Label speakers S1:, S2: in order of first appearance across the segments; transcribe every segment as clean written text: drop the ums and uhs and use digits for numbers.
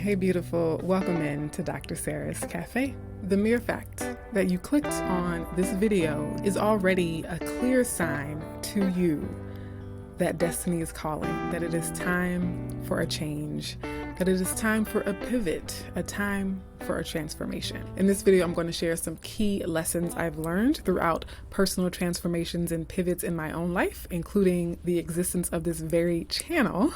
S1: Hey beautiful, welcome in to Dr. Sarah's Café. The mere fact that you clicked on this video is already a clear sign to you that destiny is calling, that it is time for a change, that it is time for a pivot, a time for a transformation. In this video, I'm going to share some key lessons I've learned throughout personal transformations and pivots in my own life, including the existence of this very channel,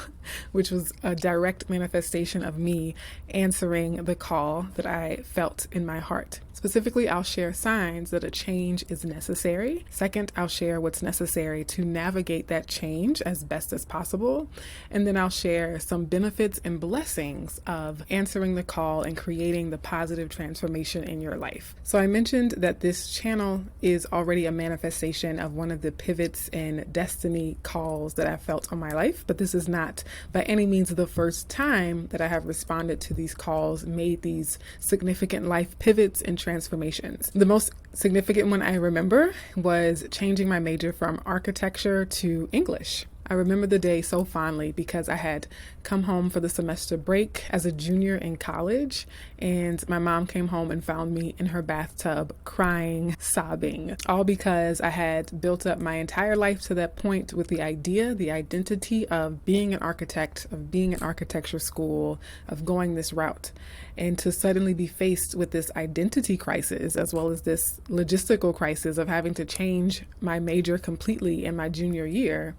S1: which was a direct manifestation of me answering the call that I felt in my heart. Specifically, I'll share signs that a change is necessary. Second, I'll share what's necessary to navigate that change as best as possible. And then I'll share some benefits and blessings of answering the call and creating the positive transformation in your life. So I mentioned that this channel is already a manifestation of one of the pivots and destiny calls that I felt on my life, but this is not by any means the first time that I have responded to these calls, made these significant life pivots and transformations. The most significant one I remember was changing my major from architecture to English. I remember the day so fondly because I had come home for the semester break as a junior in college, and my mom came home and found me in her bathtub crying, sobbing, all because I had built up my entire life to that point with the idea, the identity of being an architect, of being in architecture school, of going this route. And to suddenly be faced with this identity crisis, as well as this logistical crisis of having to change my major completely in my junior year,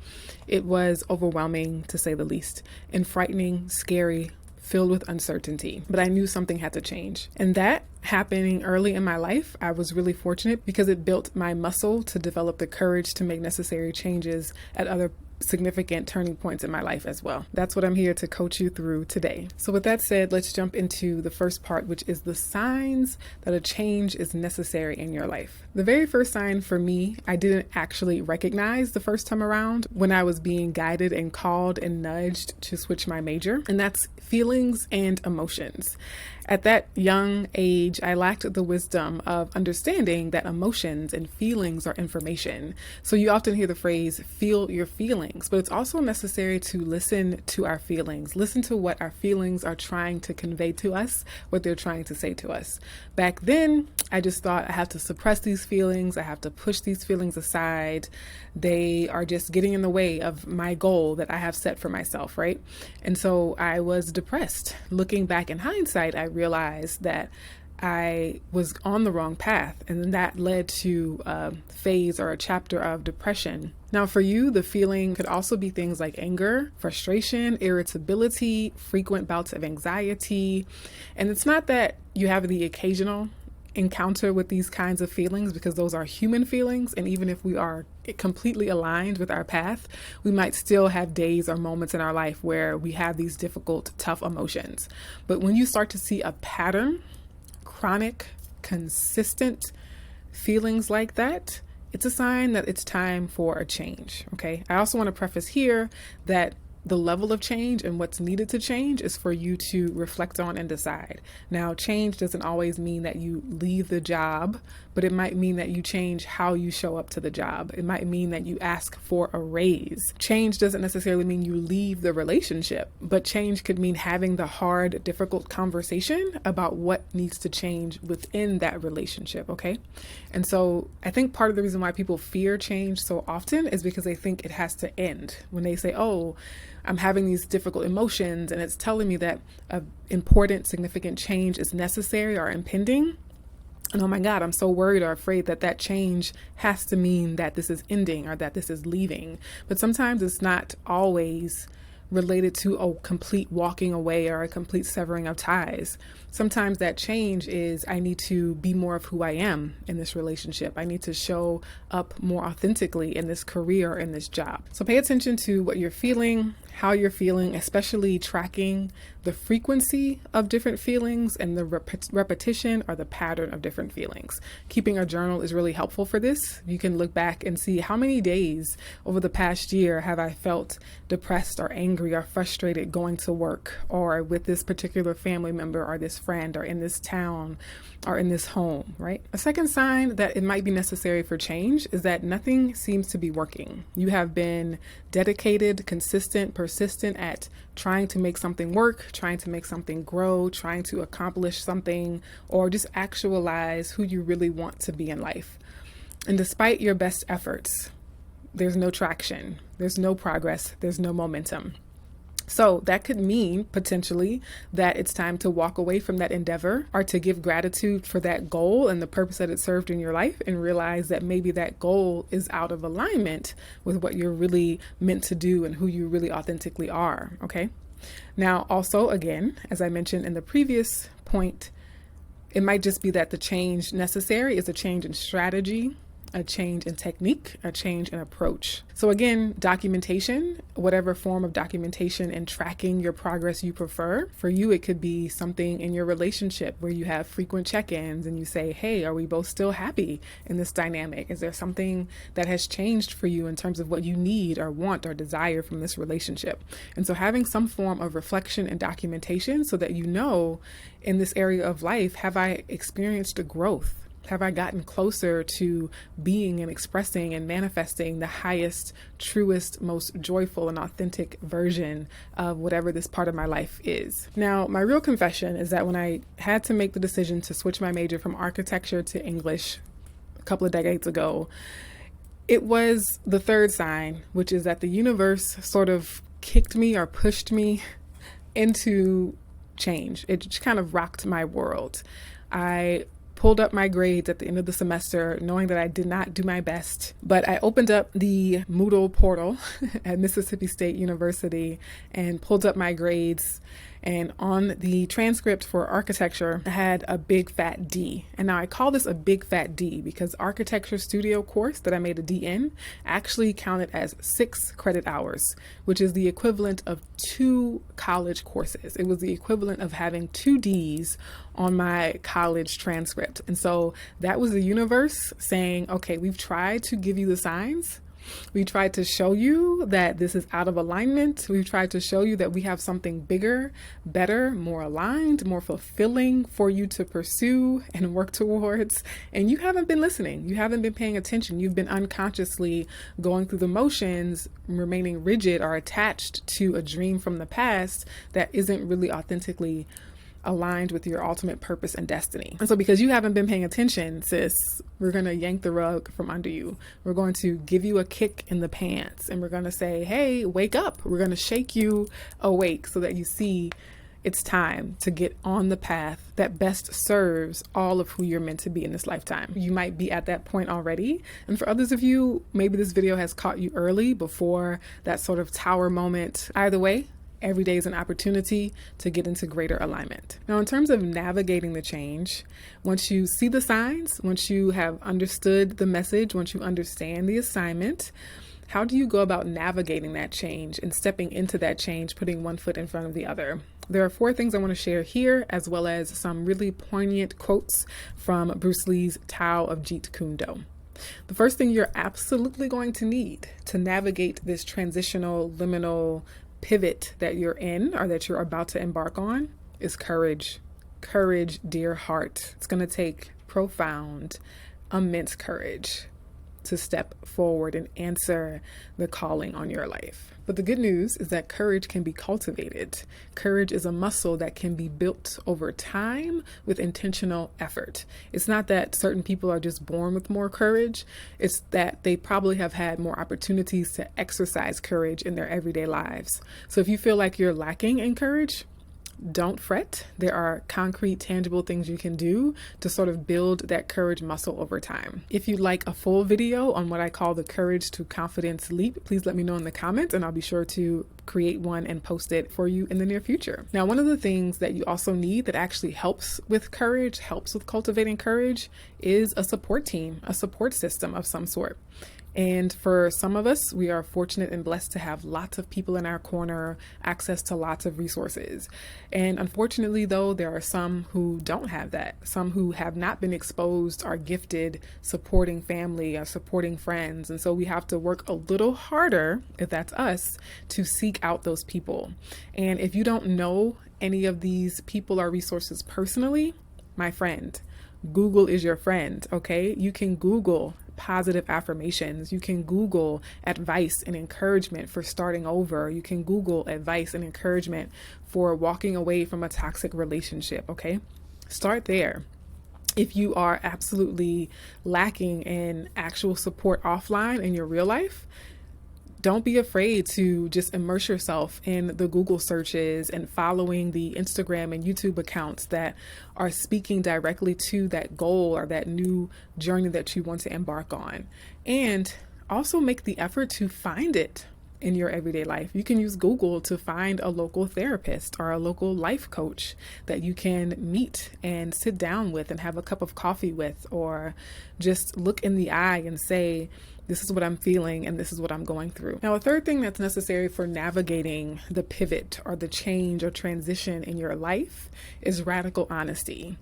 S1: it was overwhelming to say the least, and frightening, scary, filled with uncertainty. But I knew something had to change. And that happening early in my life, I was really fortunate because it built my muscle to develop the courage to make necessary changes at other significant turning points in my life as well. That's what I'm here to coach you through today. So with that said, let's jump into the first part, which is the signs that a change is necessary in your life. The very first sign for me, I didn't actually recognize the first time around when I was being guided and called and nudged to switch my major, and that's feelings and emotions. At that young age, I lacked the wisdom of understanding that emotions and feelings are information. So you often hear the phrase, feel your feelings, but it's also necessary to listen to our feelings, listen to what our feelings are trying to convey to us, what they're trying to say to us. Back then, I just thought I have to suppress these feelings. I have to push these feelings aside. They are just getting in the way of my goal that I have set for myself, right? And so I was depressed. Looking back in hindsight, I realized that I was on the wrong path, and then that led to a phase or a chapter of depression. Now for you, the feeling could also be things like anger, frustration, irritability, frequent bouts of anxiety. And it's not that you have the occasional encounter with these kinds of feelings, because those are human feelings, and even if we are completely aligned with our path, we might still have days or moments in our life where we have these difficult, tough emotions. But when you start to see a pattern, chronic, consistent feelings like that, it's a sign that it's time for a change, okay? I also want to preface here that the level of change and what's needed to change is for you to reflect on and decide. Now, change doesn't always mean that you leave the job, but it might mean that you change how you show up to the job. It might mean that you ask for a raise. Change doesn't necessarily mean you leave the relationship, but change could mean having the hard, difficult conversation about what needs to change within that relationship, okay? And so I think part of the reason why people fear change so often is because they think it has to end. When they say, oh, I'm having these difficult emotions and it's telling me that an important, significant change is necessary or impending. And oh my God, I'm so worried or afraid that that change has to mean that this is ending or that this is leaving. But sometimes it's not always related to a complete walking away or a complete severing of ties. Sometimes that change is, I need to be more of who I am in this relationship. I need to show up more authentically in this career, in this job. So pay attention to what you're feeling, how you're feeling, especially tracking the frequency of different feelings and the repetition or the pattern of different feelings. Keeping a journal is really helpful for this. You can look back and see how many days over the past year have I felt depressed or angry or frustrated going to work or with this particular family member or this friend or in this town or in this home, right? A second sign that it might be necessary for change is that nothing seems to be working. You have been dedicated, consistent, persistent at trying to make something work, trying to make something grow, trying to accomplish something, or just actualize who you really want to be in life. And despite your best efforts, there's no traction, there's no progress, there's no momentum. So that could mean potentially that it's time to walk away from that endeavor or to give gratitude for that goal and the purpose that it served in your life and realize that maybe that goal is out of alignment with what you're really meant to do and who you really authentically are. Okay. Now, also, again, as I mentioned in the previous point, it might just be that the change necessary is a change in strategy, a change in technique, a change in approach. So again, documentation, whatever form of documentation and tracking your progress you prefer. For you, it could be something in your relationship where you have frequent check-ins and you say, hey, are we both still happy in this dynamic? Is there something that has changed for you in terms of what you need or want or desire from this relationship? And so having some form of reflection and documentation so that you know in this area of life, have I experienced a growth? Have I gotten closer to being and expressing and manifesting the highest, truest, most joyful and authentic version of whatever this part of my life is? Now, my real confession is that when I had to make the decision to switch my major from architecture to English a couple of decades ago, it was the third sign, which is that the universe sort of kicked me or pushed me into change. It just kind of rocked my world. I pulled up my grades at the end of the semester, knowing that I did not do my best, but I opened up the Moodle portal at Mississippi State University and pulled up my grades. And on the transcript for architecture, I had a big fat D. And now I call this a big fat D because architecture studio course that I made a D in actually counted as 6 credit hours, which is the equivalent of 2 college courses. It was the equivalent of having 2 Ds on my college transcript. And so that was the universe saying, okay, we've tried to give you the signs. We tried to show you that this is out of alignment. We've tried to show you that we have something bigger, better, more aligned, more fulfilling for you to pursue and work towards. And you haven't been listening. You haven't been paying attention. You've been unconsciously going through the motions, remaining rigid or attached to a dream from the past that isn't really authentically aligned with your ultimate purpose and destiny. And so because you haven't been paying attention, sis, we're going to yank the rug from under you. We're going to give you a kick in the pants and we're going to say, hey, wake up. We're going to shake you awake so that you see it's time to get on the path that best serves all of who you're meant to be in this lifetime. You might be at that point already. And for others of you, maybe this video has caught you early before that sort of tower moment. Either way, every day is an opportunity to get into greater alignment. Now, in terms of navigating the change, once you see the signs, once you have understood the message, once you understand the assignment, how do you go about navigating that change and stepping into that change, putting one foot in front of the other? There are 4 things I want to share here, as well as some really poignant quotes from Bruce Lee's Tao of Jeet Kune. The first thing you're absolutely going to need to navigate this transitional, liminal pivot that you're in or that you're about to embark on is courage. Courage, dear heart. It's going to take profound, immense courage to step forward and answer the calling on your life. But the good news is that courage can be cultivated. Courage is a muscle that can be built over time with intentional effort. It's not that certain people are just born with more courage. It's that they probably have had more opportunities to exercise courage in their everyday lives. So if you feel like you're lacking in courage, don't fret. There are concrete, tangible things you can do to sort of build that courage muscle over time. If you'd like a full video on what I call the Courage to Confidence Leap, please let me know in the comments and I'll be sure to create one and post it for you in the near future. Now, one of the things that you also need that actually helps with courage, helps with cultivating courage, is a support team, a support system of some sort. And for some of us, we are fortunate and blessed to have lots of people in our corner, access to lots of resources. And unfortunately, though, there are some who don't have that, some who have not been exposed, are gifted, supporting family, or supporting friends. And so we have to work a little harder, if that's us, to seek out those people. And if you don't know any of these people or resources personally, my friend, Google is your friend, okay? You can Google positive affirmations. You can Google advice and encouragement for starting over. You can Google advice and encouragement for walking away from a toxic relationship, okay? Start there. If you are absolutely lacking in actual support offline in your real life, don't be afraid to just immerse yourself in the Google searches and following the Instagram and YouTube accounts that are speaking directly to that goal or that new journey that you want to embark on. And also make the effort to find it in your everyday life. You can use Google to find a local therapist or a local life coach that you can meet and sit down with and have a cup of coffee with, or just look in the eye and say, this is what I'm feeling and this is what I'm going through. Now, a third thing that's necessary for navigating the pivot or the change or transition in your life is radical honesty.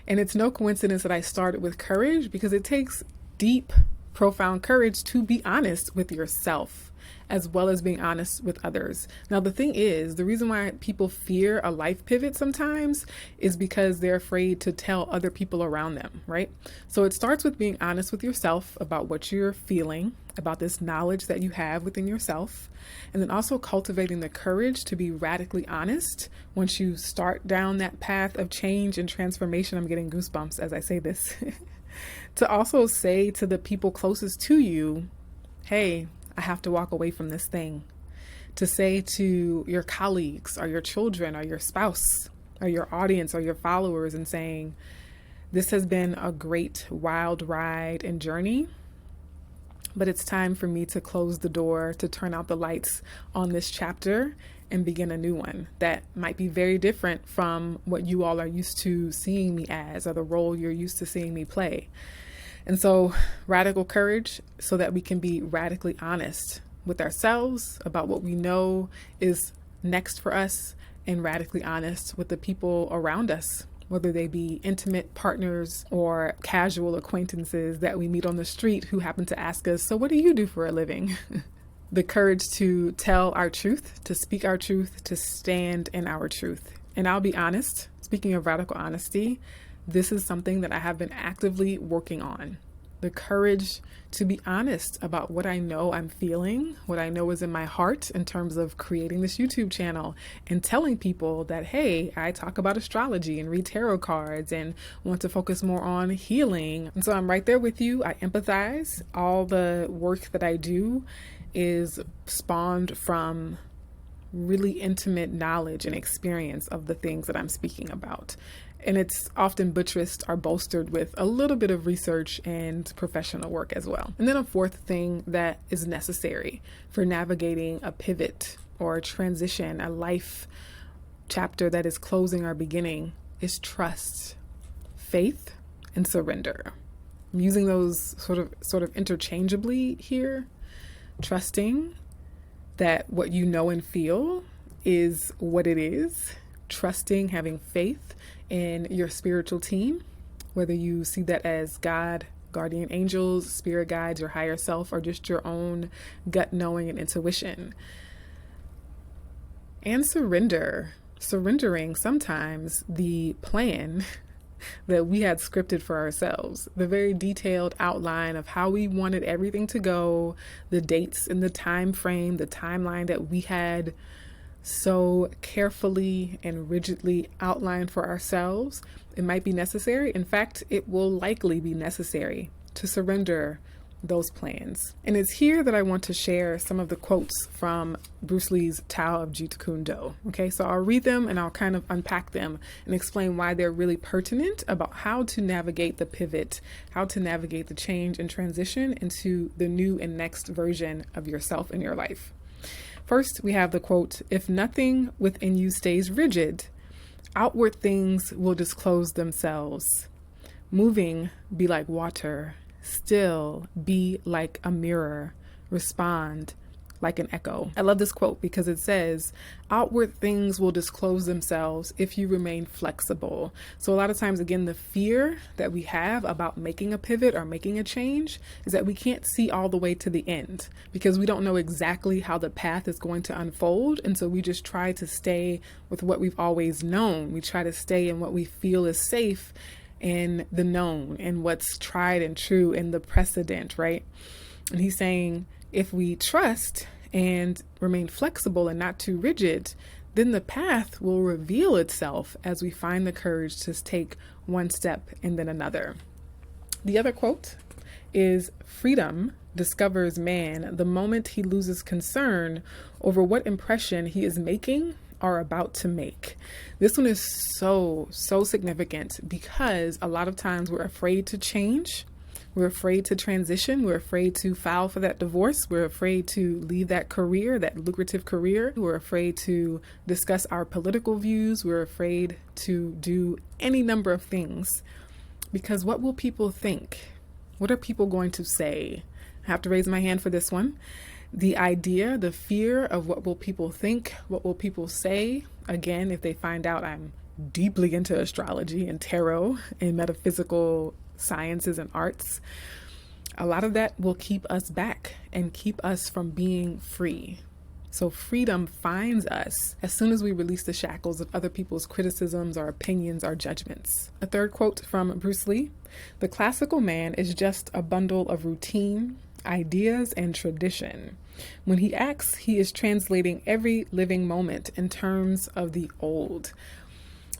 S1: And it's no coincidence that I started with courage, because it takes deep, profound courage to be honest with yourself, as well as being honest with others. Now, the thing is, the reason why people fear a life pivot sometimes is because they're afraid to tell other people around them, right? So it starts with being honest with yourself about what you're feeling, about this knowledge that you have within yourself, and then also cultivating the courage to be radically honest once you start down that path of change and transformation. I'm getting goosebumps as I say this. To also say to the people closest to you, hey, I have to walk away from this thing. To say to your colleagues or your children or your spouse or your audience or your followers and saying, this has been a great wild ride and journey, but it's time for me to close the door, to turn out the lights on this chapter and begin a new one that might be very different from what you all are used to seeing me as, or the role you're used to seeing me play. And so radical courage so that we can be radically honest with ourselves about what we know is next for us, and radically honest with the people around us, whether they be intimate partners or casual acquaintances that we meet on the street who happen to ask us, so what do you do for a living? The courage to tell our truth, to speak our truth, to stand in our truth. And I'll be honest, speaking of radical honesty, this is something that I have been actively working on. The courage to be honest about what I know I'm feeling, what I know is in my heart in terms of creating this YouTube channel and telling people that, hey, I talk about astrology and read tarot cards and want to focus more on healing. And so I'm right there with you. I empathize. All the work that I do is spawned from really intimate knowledge and experience of the things that I'm speaking about. And it's often buttressed or bolstered with a little bit of research and professional work as well. And then a fourth thing that is necessary for navigating a pivot or a transition, a life chapter that is closing or beginning, is trust, faith, and surrender. I'm using those sort of interchangeably here. Trusting that what you know and feel is what it is. Trusting, having faith in your spiritual team, whether you see that as God, guardian angels, spirit guides, your higher self, or just your own gut knowing and intuition. And surrendering sometimes the plan that we had scripted for ourselves, the very detailed outline of how we wanted everything to go, the dates and the time frame, the timeline that we had so carefully and rigidly outlined for ourselves. It might be necessary. In fact, it will likely be necessary to surrender those plans. And it's here that I want to share some of the quotes from Bruce Lee's Tao of Jeet Kune. Okay, so I'll read them and I'll kind of unpack them and explain why they're really pertinent about how to navigate the pivot, how to navigate the change and transition into the new and next version of yourself in your life. First, we have the quote, "If nothing within you stays rigid, outward things will disclose themselves. Moving be like water, still, be like a mirror, respond like an echo. I love this quote because it says, outward things will disclose themselves if you remain flexible. So a lot of times, again, the fear that we have about making a pivot or making a change is that we can't see all the way to the end because we don't know exactly how the path is going to unfold. And so we just try to stay with what we've always known. We try to stay in what we feel is safe and the known and what's tried and true and the precedent, right? And he's saying, if we trust and remain flexible and not too rigid, then the path will reveal itself as we find the courage to take one step and then another. The other quote is, freedom discovers man the moment he loses concern over what impression he is making or about to make. This one is so significant because a lot of times we're afraid to change. We're afraid to transition. We're afraid to file for that divorce. We're afraid to leave that career, that lucrative career. We're afraid to discuss our political views. We're afraid to do any number of things because what will people think? What are people going to say? I have to raise my hand for this one. The idea, the fear of what will people think, what will people say, again, if they find out I'm deeply into astrology and tarot and metaphysical sciences and arts, a lot of that will keep us back and keep us from being free. So freedom finds us as soon as we release the shackles of other people's criticisms or opinions or judgments. A third quote from Bruce Lee, the classical man is just a bundle of routine, ideas, and tradition. When he acts, he is translating every living moment in terms of the old.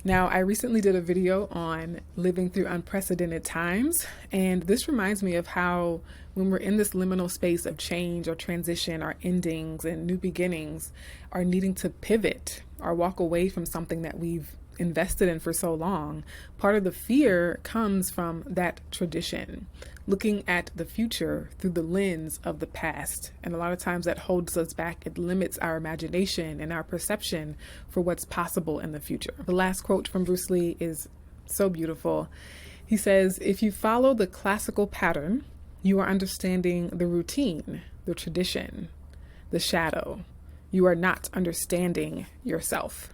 S1: Now, I recently did a video on living through unprecedented times, and this reminds me of how when we're in this liminal space of change or transition or endings and new beginnings, are needing to pivot or walk away from something that we've invested in for so long, part of the fear comes from that tradition, looking at the future through the lens of the past. And a lot of times that holds us back. It limits our imagination and our perception for what's possible in the future. The last quote from Bruce Lee is so beautiful. He says, if you follow the classical pattern, you are understanding the routine, the tradition, the shadow. You are not understanding yourself.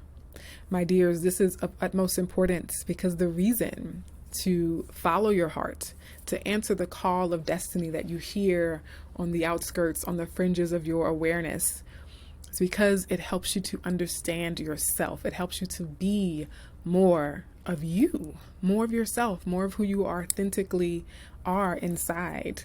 S1: My dears, this is of utmost importance because the reason to follow your heart, to answer the call of destiny that you hear on the outskirts, on the fringes of your awareness, is because it helps you to understand yourself. It helps you to be more of you, more of yourself, more of who you authentically are inside.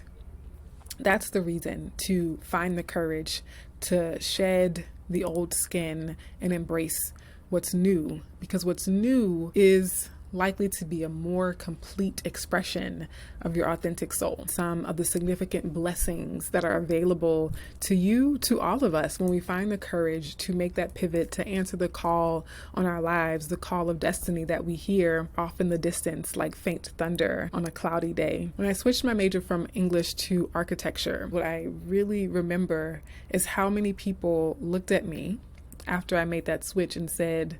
S1: That's the reason to find the courage to shed the old skin and embrace what's new, because what's new is likely to be a more complete expression of your authentic soul. Some of the significant blessings that are available to you, to all of us, when we find the courage to make that pivot, to answer the call on our lives, the call of destiny that we hear off in the distance like faint thunder on a cloudy day. When I switched my major from English to architecture, what I really remember is how many people looked at me after I made that switch and said,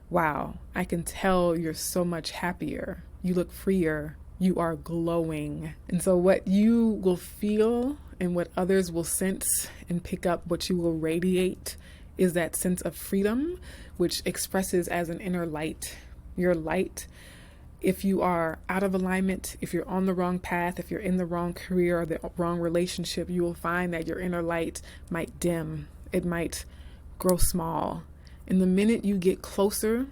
S1: wow, I can tell you're so much happier. You look freer. You are glowing. And so what you will feel and what others will sense and pick up, what you will radiate, is that sense of freedom, which expresses as an inner light. Your light, if you are out of alignment, if you're on the wrong path, if you're in the wrong career or the wrong relationship, you will find that your inner light might dim. It might grow small. And the minute you get closer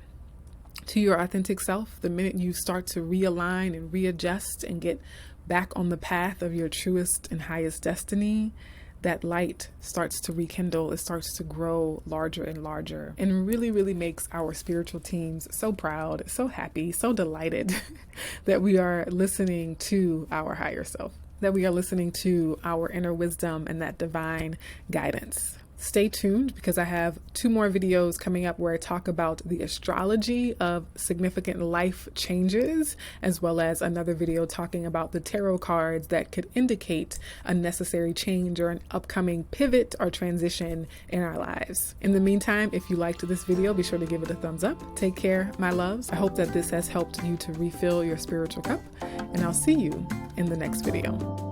S1: to your authentic self, the minute you start to realign and readjust and get back on the path of your truest and highest destiny, that light starts to rekindle. It starts to grow larger and larger, and really makes our spiritual teams so proud, so happy, so delighted that we are listening to our higher self, that we are listening to our inner wisdom and that divine guidance. Stay tuned because I have 2 more videos coming up where I talk about the astrology of significant life changes, as well as another video talking about the tarot cards that could indicate a necessary change or an upcoming pivot or transition in our lives. In the meantime, if you liked this video, be sure to give it a thumbs up. Take care, my loves. I hope that this has helped you to refill your spiritual cup, and I'll see you in the next video.